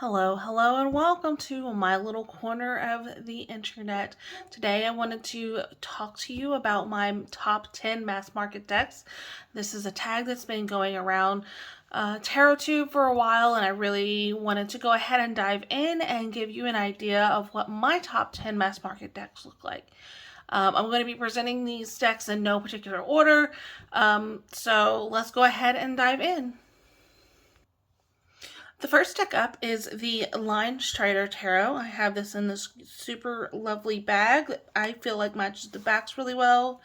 Hello, hello, and welcome to my little corner of the internet. Today, I wanted to talk to you about my top 10 mass market decks. This is a tag that's been going around TarotTube for a while, and I really wanted to go ahead and dive in and give you an idea of what my top 10 mass market decks look like. I'm going to be presenting these decks in no particular order, so let's go ahead and dive in. The first deck up is the Line Strider Tarot. I have this in this super lovely bag that I feel like matches the backs really well.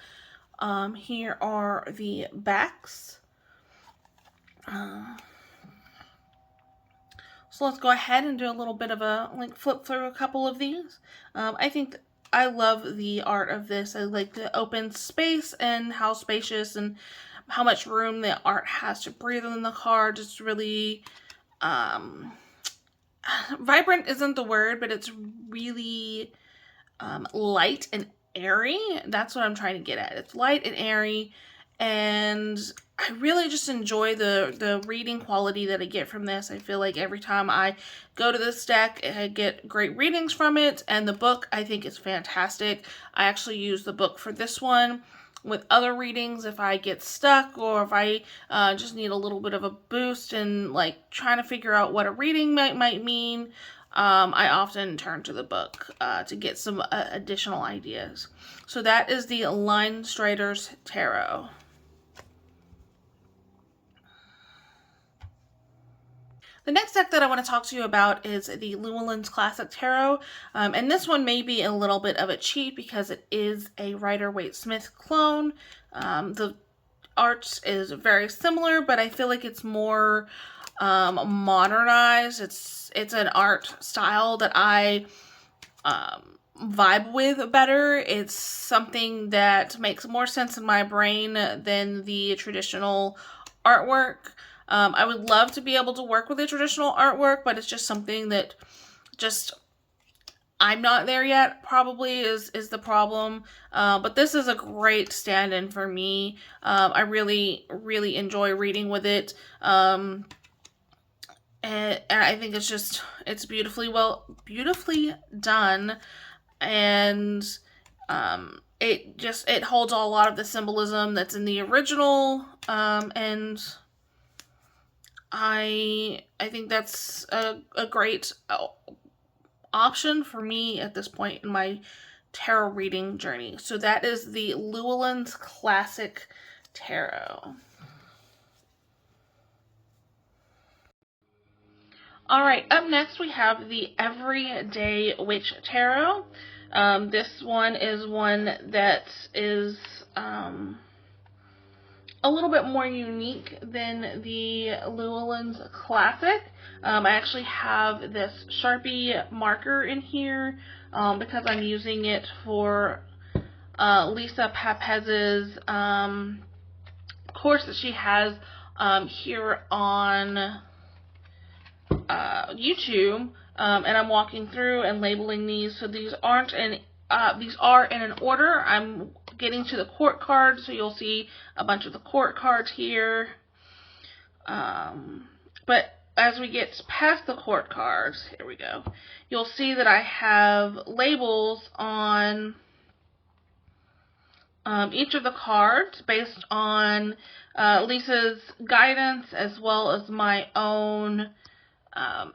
Here are the backs. So let's go ahead and do a little bit of a flip through a couple of these. I think I love the art of this. I like the open space and how spacious and how much room the art has to breathe in the card. It's really vibrant isn't the word, but it's really light and airy. That's what I'm trying to get at. It's light and airy, and I really just enjoy the reading quality that I get from this. I feel like every time I go to this deck, I get great readings from it, and the book I think is fantastic. I actually use the book for this one with other readings if I get stuck or if I just need a little bit of a boost and like trying to figure out what a reading might mean. I often turn to the book to get some additional ideas. So that is the Line Striders Tarot. The next deck that I want to talk to you about is the Llewellyn's Classic Tarot, and this one may be a little bit of a cheat because it is a Rider-Waite-Smith clone. The art is very similar, but I feel like it's more modernized. It's an art style that I vibe with better. It's something that makes more sense in my brain than the traditional artwork. I would love to be able to work with the traditional artwork, but it's just something that just I'm not there yet, probably is the problem. But this is a great stand-in for me. I really enjoy reading with it. And I think it's beautifully done, and it holds a lot of the symbolism that's in the original, and I think that's a great option for me at this point in my tarot reading journey. So that is the Llewellyn's Classic Tarot. Alright, up next we have the Everyday Witch Tarot. This one is one that is a little bit more unique than the Llewellyn's Classic. I actually have this Sharpie marker in here because I'm using it for Lisa Papez's course that she has here on YouTube, and I'm walking through and labeling these. So these are in an order. I'm getting to the court cards, so you'll see a bunch of the court cards here. But as we get past the court cards, here we go, you'll see that I have labels on each of the cards based on Lisa's guidance as well as my own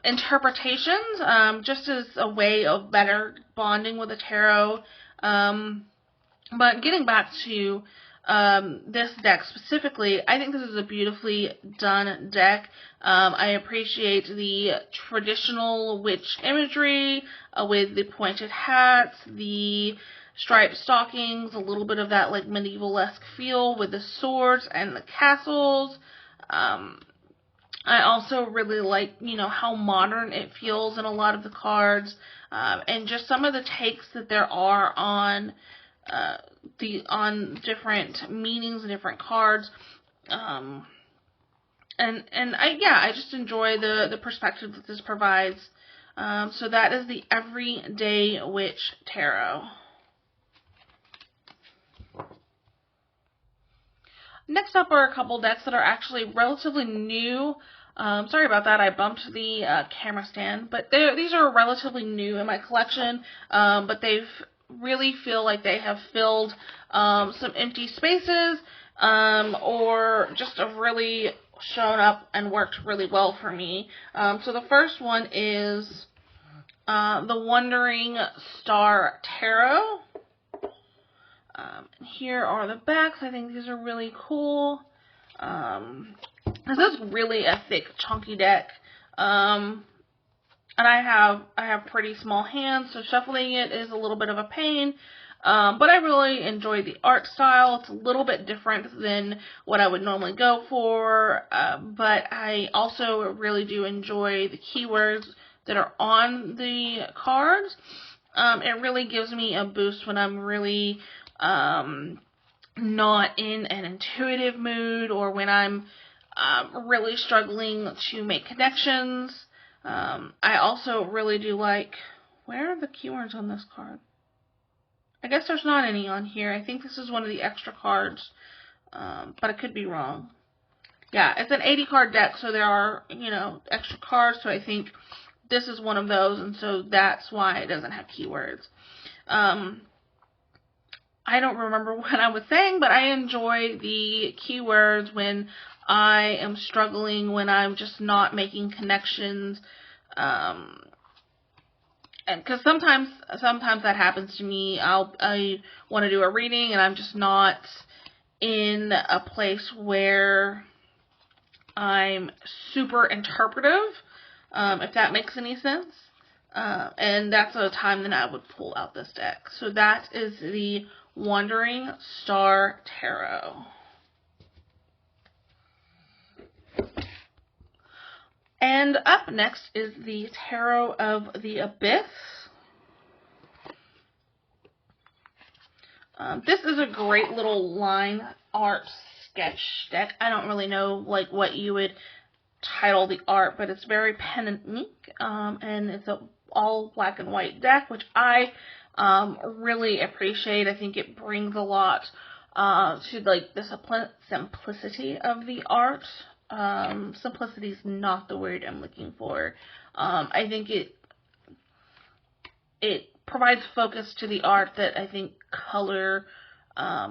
interpretations, just as a way of better bonding with the tarot. But getting back to this deck specifically, I think this is a beautifully done deck. I appreciate the traditional witch imagery with the pointed hats, the striped stockings, a little bit of that like medieval-esque feel with the swords and the castles. I also really like, how modern it feels in a lot of the cards, and just some of the takes that there are on different meanings and different cards. I just enjoy the perspective that this provides. So that is the Everyday Witch Tarot. Next up are a couple decks that are actually relatively new Sorry about that, I bumped the camera stand, but these are relatively new in my collection, but they've really feel like they have filled some empty spaces, or just have really shown up and worked really well for me. So the first one is the Wandering Star Tarot. Here are the backs. I think these are really cool. This is really a thick, chunky deck. And I have pretty small hands, so shuffling it is a little bit of a pain. But I really enjoy the art style. It's a little bit different than what I would normally go for, but I also really do enjoy the keywords that are on the cards. It really gives me a boost when I'm really not in an intuitive mood, or when I'm really struggling to make connections. I also really do like, where are the keywords on this card? I guess there's not any on here. I think this is one of the extra cards, but I could be wrong. Yeah, it's an 80 card deck, so there are, extra cards, so I think this is one of those, and so that's why it doesn't have keywords. I don't remember what I was saying, but I enjoy the keywords when I am struggling, when I'm just not making connections, and because sometimes that happens to me. I want to do a reading and I'm just not in a place where I'm super interpretive, if that makes any sense. And that's a time that I would pull out this deck. So that is the Wandering Star Tarot. And up next is the Tarot of the Abyss. This is a great little line art sketch deck. I don't really know what you would title the art, but it's very pen and ink, and it's a all black and white deck, which I really appreciate. I think it brings a lot to the simplicity of the art. Simplicity is not the word I'm looking for. I think it provides focus to the art that I think color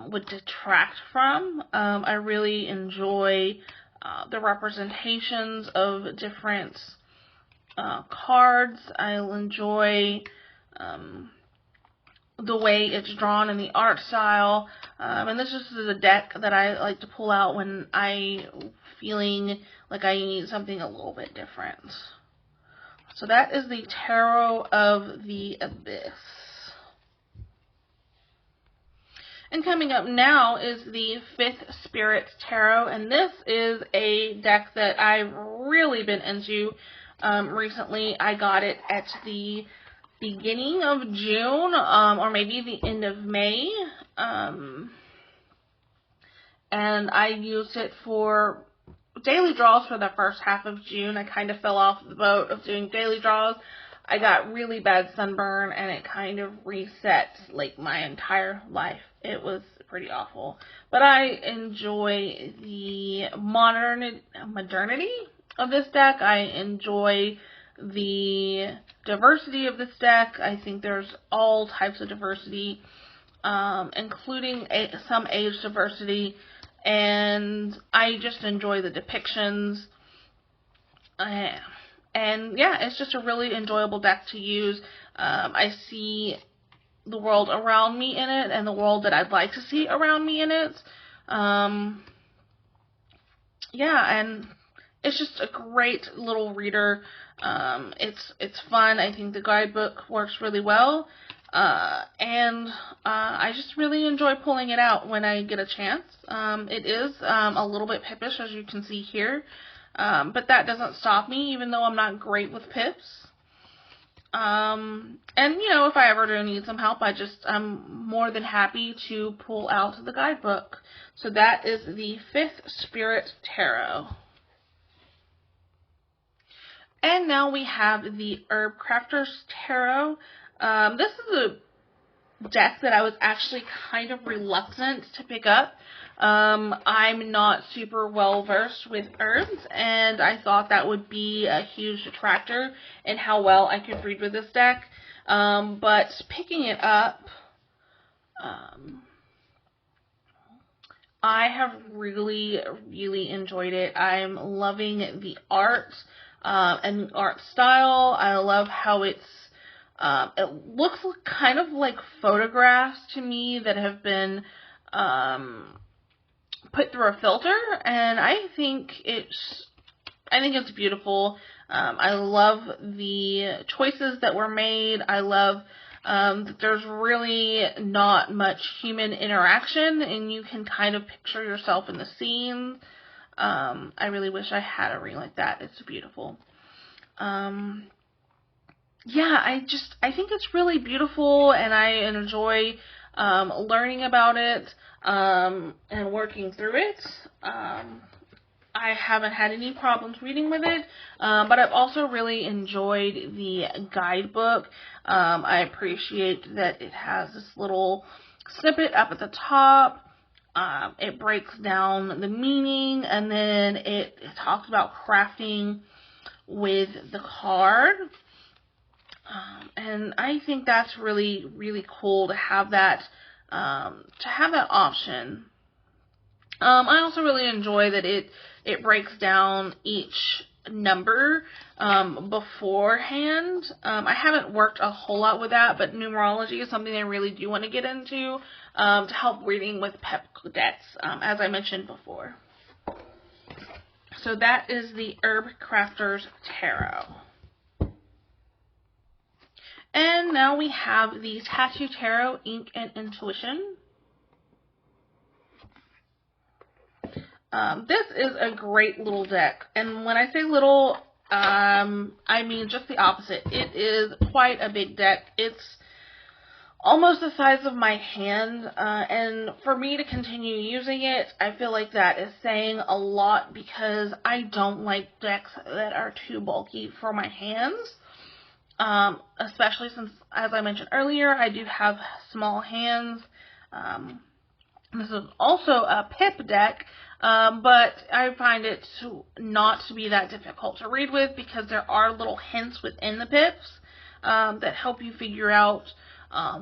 would detract from. I really enjoy the representations of different cards. I'll enjoy the way it's drawn in the art style. And this just is a deck that I like to pull out when I'm feeling like I need something a little bit different. So that is the Tarot of the Abyss. And coming up now is the Fifth Spirit Tarot, and this is a deck that I've really been into recently. I got it at the beginning of June, or maybe the end of May, and I used it for daily draws for the first half of June. I kind of fell off the boat of doing daily draws. I got really bad sunburn, and it kind of reset my entire life. It was pretty awful. But I enjoy the modernity of this deck. I enjoy the diversity of this deck. I think there's all types of diversity, including some age diversity, and I just enjoy the depictions. And yeah, it's just a really enjoyable deck to use. I see the world around me in it, and the world that I'd like to see around me in it. Yeah, and it's just a great little reader. It's fun. I think the guidebook works really well. And I just really enjoy pulling it out when I get a chance. It is a little bit pippish, as you can see here. But that doesn't stop me, even though I'm not great with pips. And if I ever do need some help, I'm more than happy to pull out the guidebook. So that is the Fifth Spirit Tarot. And now we have the Herb Crafters Tarot. This is a deck that I was actually kind of reluctant to pick up. I'm not super well versed with herbs, and I thought that would be a huge detractor in how well I could read with this deck. But picking it up, I have really, really enjoyed it. I'm loving the art and the art style. I love how it looks kind of like photographs to me that have been put through a filter, and I think it's beautiful. I love the choices that were made. I love that there's really not much human interaction, and you can kind of picture yourself in the scene. I really wish I had a ring like that. It's beautiful. Yeah, I think it's really beautiful, and I enjoy learning about it and working through it. I haven't had any problems reading with it, but I've also really enjoyed the guidebook. I appreciate that it has this little snippet up at the top. It breaks down the meaning, and then it talks about crafting with the card. And I think that's really, really cool to have that option. I also really enjoy that it breaks down each number beforehand. I haven't worked a whole lot with that, but numerology is something I really do want to get into to help reading with pep decks, as I mentioned before. So that is the Herb Crafters Tarot. And now we have the Tattoo Tarot, Ink and Intuition. This is a great little deck, and when I say little, I mean just the opposite. It is quite a big deck. It's almost the size of my hand, and for me to continue using it, I feel like that is saying a lot, because I don't like decks that are too bulky for my hands, especially since, as I mentioned earlier, I do have small hands. This is also a pip deck, but I find it not to be that difficult to read with, because there are little hints within the pips that help you figure out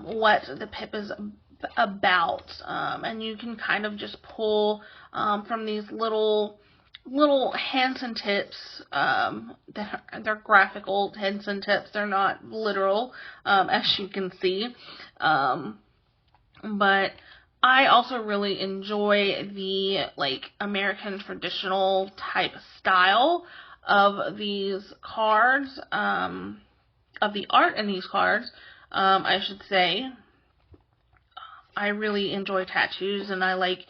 what the pip is about, and you can kind of just pull from these little hints and tips. They're graphical hints and tips. They're not literal, as you can see, but I also really enjoy the American traditional type style of these cards, of the art in these cards, I should say. I really enjoy tattoos, and I like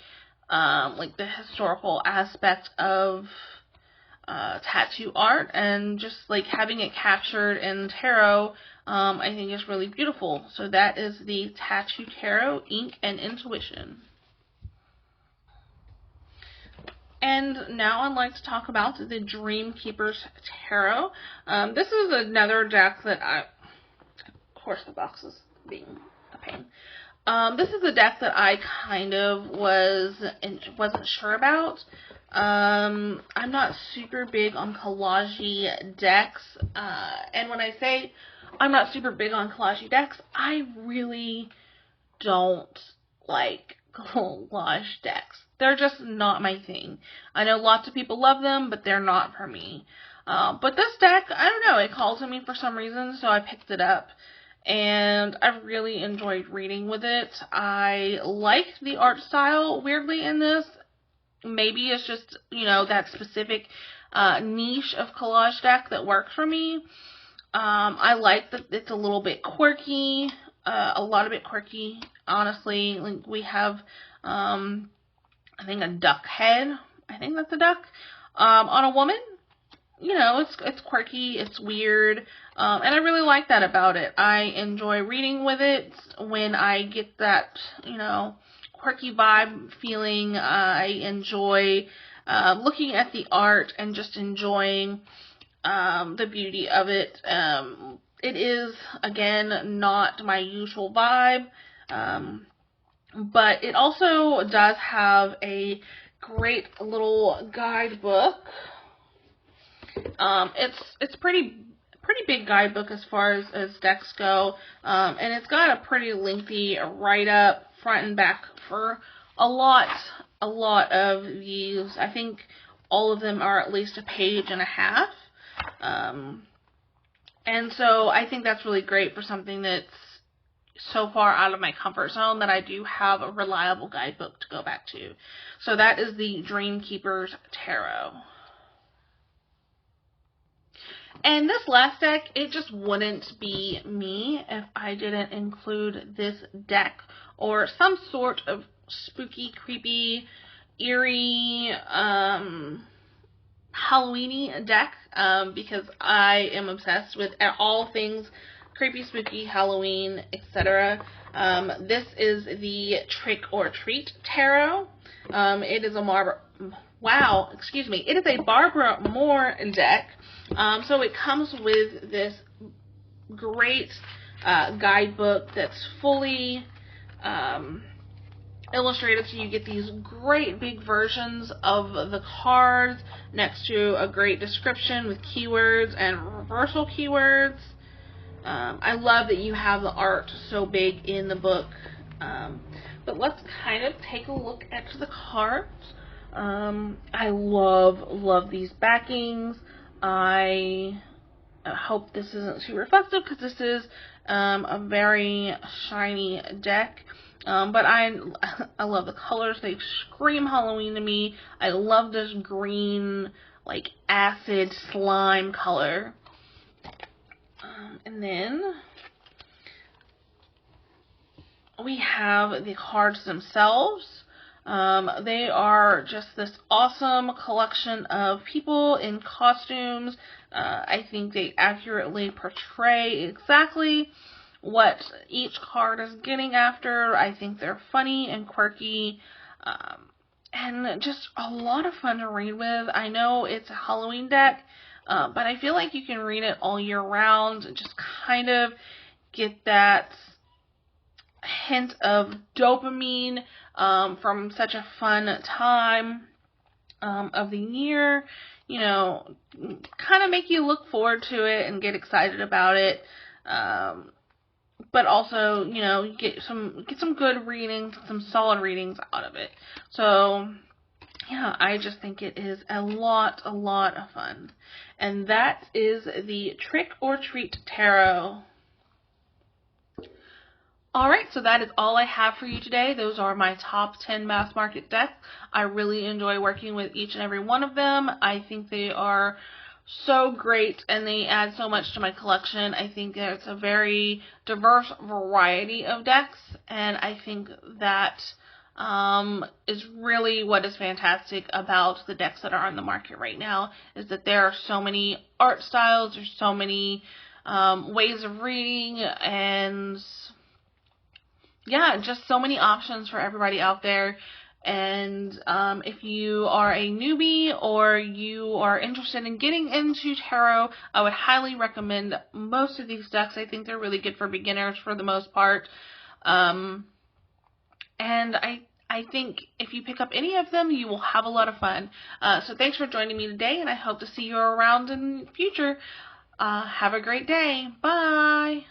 the historical aspect of tattoo art, and just having it captured in tarot, I think is really beautiful. So that is the Tattoo Tarot, Ink and Intuition. And now I'd like to talk about the Dream Keepers Tarot. This is another deck that of course the box is being a pain. This is a deck that I kind of wasn't sure about. I'm not super big on collage decks, and when I say I'm not super big on collage decks, I really don't like collage decks. They're just not my thing. I know lots of people love them, but they're not for me. But this deck, I don't know, it called to me for some reason, so I picked it up. And I really enjoyed reading with it. I like the art style, weirdly, in this. Maybe it's just, that specific niche of collage deck that works for me. I like that it's a little bit quirky, a lot of it quirky, honestly. We have, I think, a duck head. I think that's a duck, on a woman. It's quirky, it's weird, and I really like that about it. I enjoy reading with it when I get that, quirky vibe feeling. I enjoy looking at the art and just enjoying the beauty of it. It is, again, not my usual vibe. But it also does have a great little guidebook. It's pretty big guidebook as far as decks go, and it's got a pretty lengthy write-up front and back for a lot of these. I think all of them are at least a page and a half, and so I think that's really great for something that's so far out of my comfort zone, that I do have a reliable guidebook to go back to. So that is the Dreamkeepers Tarot. And this last deck, it just wouldn't be me if I didn't include this deck or some sort of spooky, creepy, eerie, Halloweeny deck, because I am obsessed with all things creepy, spooky, Halloween, etc. This is the Trick or Treat Tarot. It is a it is a Barbara Moore deck. So it comes with this great guidebook that's fully illustrated, so you get these great big versions of the cards next to a great description with keywords and reversal keywords. I love that you have the art so big in the book. But let's kind of take a look at the cards. I love these backings. I hope this isn't too reflective, because this is a very shiny deck. But I love the colors. They scream Halloween to me. I love this green, like, acid slime color. And then we have the cards themselves. They are just this awesome collection of people in costumes. I think they accurately portray exactly what each card is getting after. I think they're funny and quirky, and just a lot of fun to read with. I know it's a Halloween deck, but I feel like you can read it all year round and just kind of get that hint of dopamine from such a fun time of the year. You know, kind of make you look forward to it and get excited about it. But also, you know, get some good readings, some solid readings out of it. So, yeah, I just think it is a lot of fun. And that is the Trick or Treat Tarot. Alright, so that is all I have for you today. Those are my top 10 mass market decks. I really enjoy working with each and every one of them. I think they are so great, and they add so much to my collection. I think it's a very diverse variety of decks, and I think that is really what is fantastic about the decks that are on the market right now, is that there are so many art styles, there's so many ways of reading, and yeah, just so many options for everybody out there. And if you are a newbie or you are interested in getting into tarot, I would highly recommend most of these decks. I think they're really good for beginners for the most part. And I think if you pick up any of them, you will have a lot of fun. So thanks for joining me today, and I hope to see you around in the future. Have a great day. Bye.